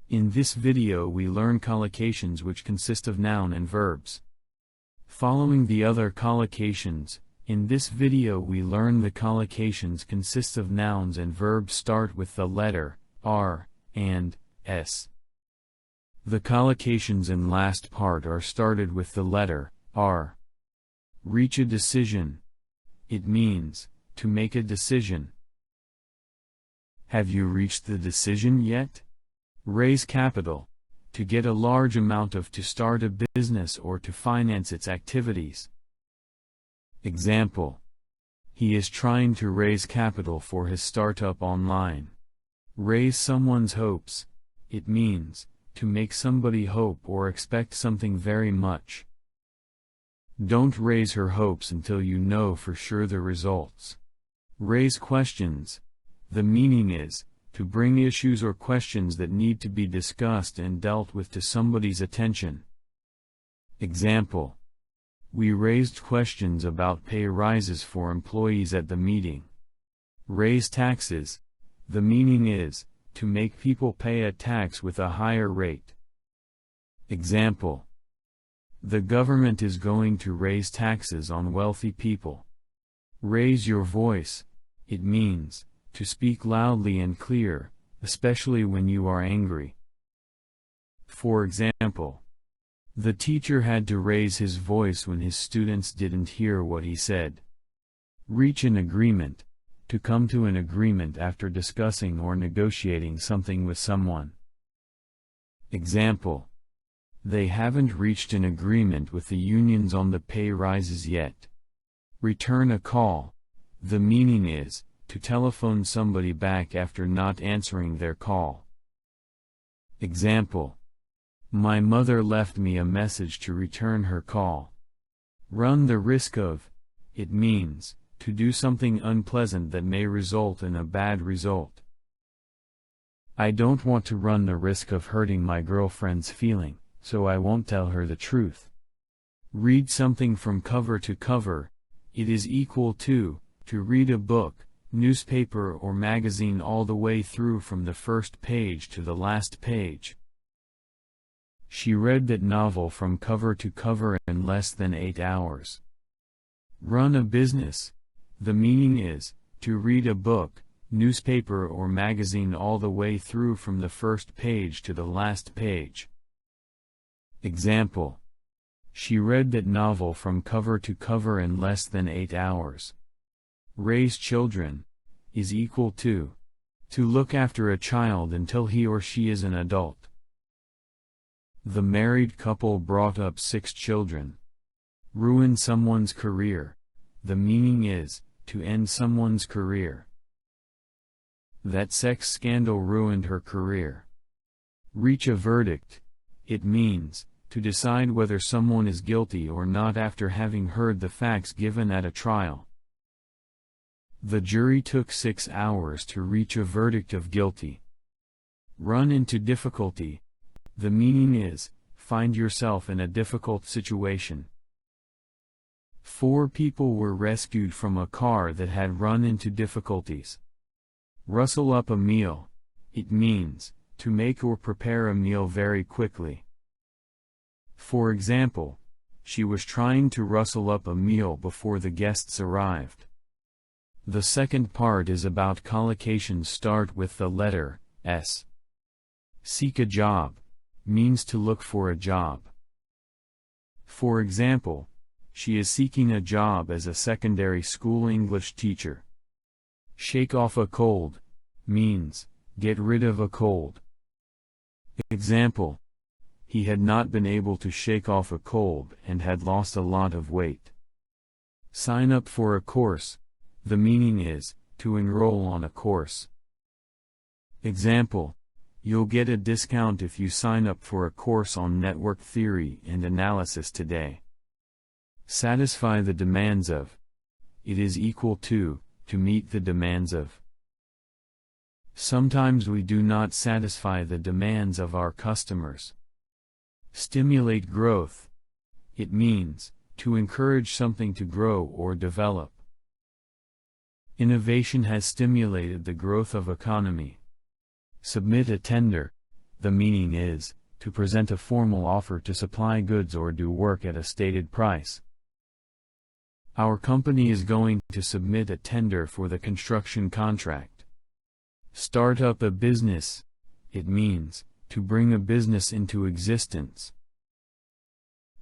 In this video we learn collocations which consist of noun and verbs. Following the other collocations, in this video we learn the collocations consist of nouns and verbs start with the letter R and S. The collocations in last part are started with the letter R. Reach a decision. It means to make a decision. Have you reached the decision yet? Raise capital, to get a large amount of to start a business or to finance its activities. Example. He is trying to raise capital for his startup online. Raise someone's hopes. It means to make somebody hope or expect something very much. Don't raise her hopes until you know for sure the results. Raise questions. The meaning is to bring issues or questions that need to be discussed and dealt with to somebody's attention. Example. We raised questions about pay rises for employees at the meeting. Raise taxes. The meaning is to make people pay a tax with a higher rate. Example. The government is going to raise taxes on wealthy people. Raise your voice. It means to speak loudly and clear, especially when you are angry. For example, the teacher had to raise his voice when his students didn't hear what he said. Reach an agreement, to come to an agreement after discussing or negotiating something with someone. Example. They haven't reached an agreement with the unions on the pay rises yet. Return a call. The meaning is to telephone somebody back after not answering their call. Example. My mother left me a message to return her call. Run the risk of. It means to do something unpleasant that may result in a bad result. I don't want to run the risk of hurting my girlfriend's feeling, so I won't tell her the truth. Read something from cover to cover. It is equal to read a book, newspaper or magazine all the way through from the first page to the last page. She read that novel from cover to cover in less than 8 hours. Run a business. The meaning is to read a book, newspaper or magazine all the way through from the first page to the last page. Example. She read that novel from cover to cover in less than 8 hours. Raise children is equal to look after a child until he or she is an adult. The married couple brought up 6 children. Ruin someone's career. The meaning is to end someone's career. That sex scandal ruined her career. Reach a verdict. It means to decide whether someone is guilty or not after having heard the facts given at a trial. The jury took 6 hours to reach a verdict of guilty. Run into difficulty. The meaning is, find yourself in a difficult situation. 4 people were rescued from a car that had run into difficulties. Rustle up a meal. It means to make or prepare a meal very quickly. For example, she was trying to rustle up a meal before the guests arrived. The second part is about collocations start with the letter S. Seek a job means to look for a job. For example, she is seeking a job as a secondary school English teacher. Shake off a cold means get rid of a cold. Example. He had not been able to shake off a cold and had lost a lot of weight. Sign up for a course. The meaning is to enroll on a course. Example. You'll get a discount if you sign up for a course on network theory and analysis today. Satisfy the demands of. It is equal to meet the demands of. Sometimes we do not satisfy the demands of our customers. Stimulate growth. It means to encourage something to grow or develop. Innovation has stimulated the growth of economy. Submit a tender. the meaning is, to present a formal offer to supply goods or do work at a stated price. Our company is going to submit a tender for the construction contract. Start up a business. It means, to bring a business into existence.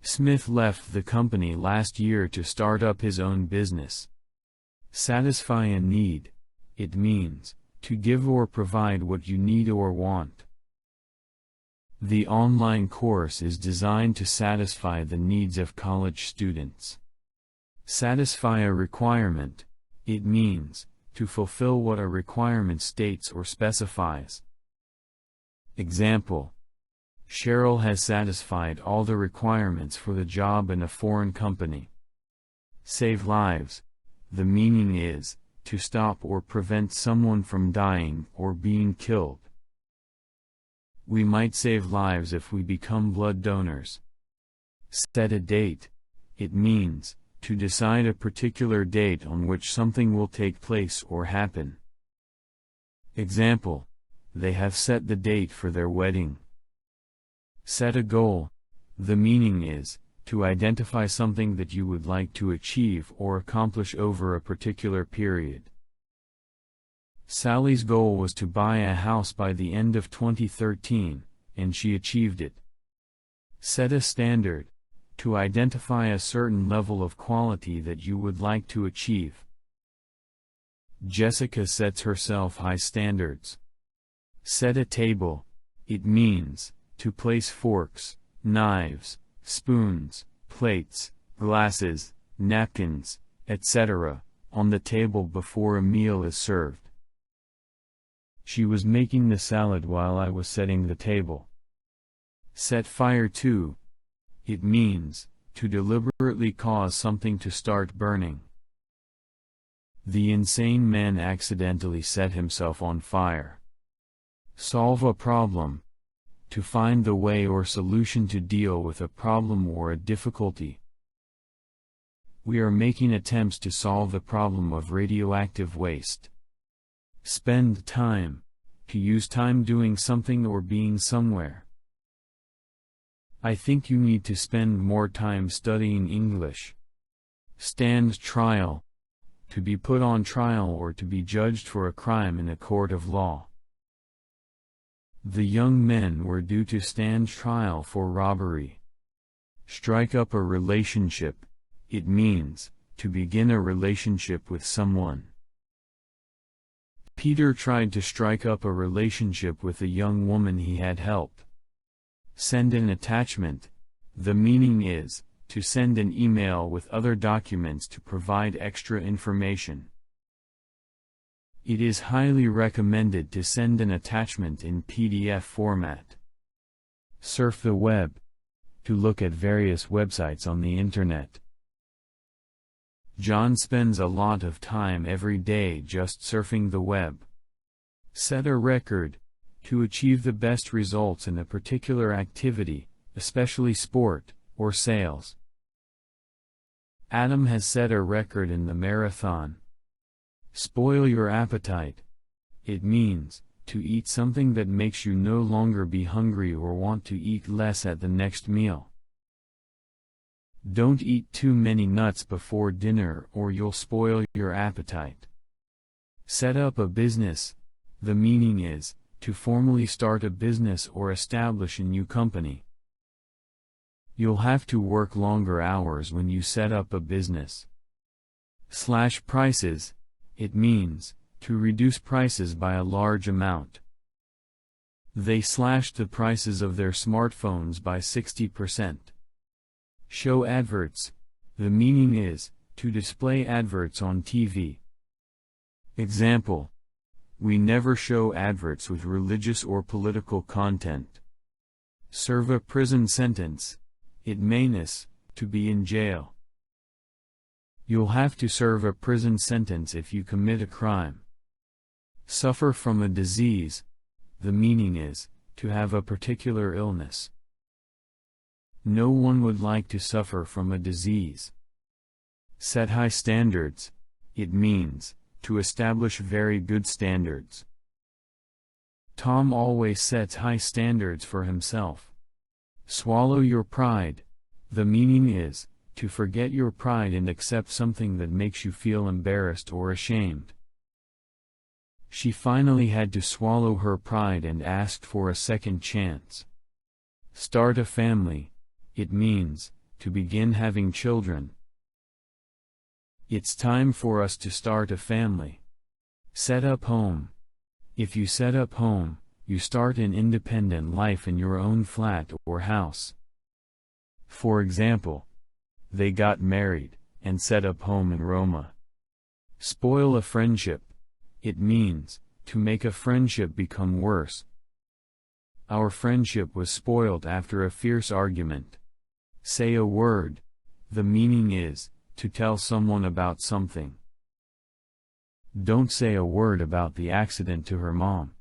Smith left the company last year to start up his own business. Satisfy a need. It means, to give or provide what you need or want. The online course is designed to satisfy the needs of college students. Satisfy a requirement. It means, to fulfill what a requirement states or specifies. Example: Cheryl has satisfied all the requirements for the job in a foreign company. Save lives. The meaning is, to stop or prevent someone from dying or being killed. We might save lives if we become blood donors. Set a date. It means, to decide a particular date on which something will take place or happen. Example: They have set the date for their wedding. Set a goal. The meaning is, to identify something that you would like to achieve or accomplish over a particular period. Sally's goal was to buy a house by the end of 2013, and she achieved it. Set a standard. To identify a certain level of quality that you would like to achieve. Jessica sets herself high standards. Set a table. It means, to place forks, knives, spoons, plates, glasses, napkins, etc., on the table before a meal is served. She was making the salad while I was setting the table. Set fire to. It means, to deliberately cause something to start burning. The insane man accidentally set himself on fire. Solve a problem. To find the way or solution to deal with a problem or a difficulty. We are making attempts to solve the problem of radioactive waste. Spend time. To use time doing something or being somewhere. I think you need to spend more time studying English. Stand trial. To be put on trial or to be judged for a crime in a court of law. The young men were due to stand trial for robbery. Strike up a relationship. It means, to begin a relationship with someone. Peter tried to strike up a relationship with a young woman he had helped. Send an attachment. The meaning is, to send an email with other documents to provide extra information. It is highly recommended to send an attachment in PDF format. Surf the web. To look at various websites on the internet. John spends a lot of time every day just surfing the web. Set a record. To achieve the best results in a particular activity, especially sport, or sales. Adam has set a record in the marathon. Spoil your appetite. It means, to eat something that makes you no longer be hungry or want to eat less at the next meal. Don't eat too many nuts before dinner or you'll spoil your appetite. Set up a business. The meaning is, to formally start a business or establish a new company. You'll have to work longer hours when you set up a business. Slash prices. It means, to reduce prices by a large amount. They slashed the prices of their smartphones by 60%. Show adverts. The meaning is, to display adverts on TV. Example: We never show adverts with religious or political content. Serve a prison sentence. It means, to be in jail. You'll have to serve a prison sentence if you commit a crime. Suffer from a disease. The meaning is, to have a particular illness. No one would like to suffer from a disease. Set high standards. It means, to establish very good standards. Tom always sets high standards for himself. Swallow your pride. The meaning is, to forget your pride and accept something that makes you feel embarrassed or ashamed. She finally had to swallow her pride and asked for a second chance. Start a family. It means, to begin having children. It's time for us to start a family. Set up home. If you set up home, you start an independent life in your own flat or house. For example, they got married, and set up home in Roma. Spoil a friendship. It means, to make a friendship become worse. Our friendship was spoiled after a fierce argument. Say a word. The meaning is, to tell someone about something. Don't say a word about the accident to her mom.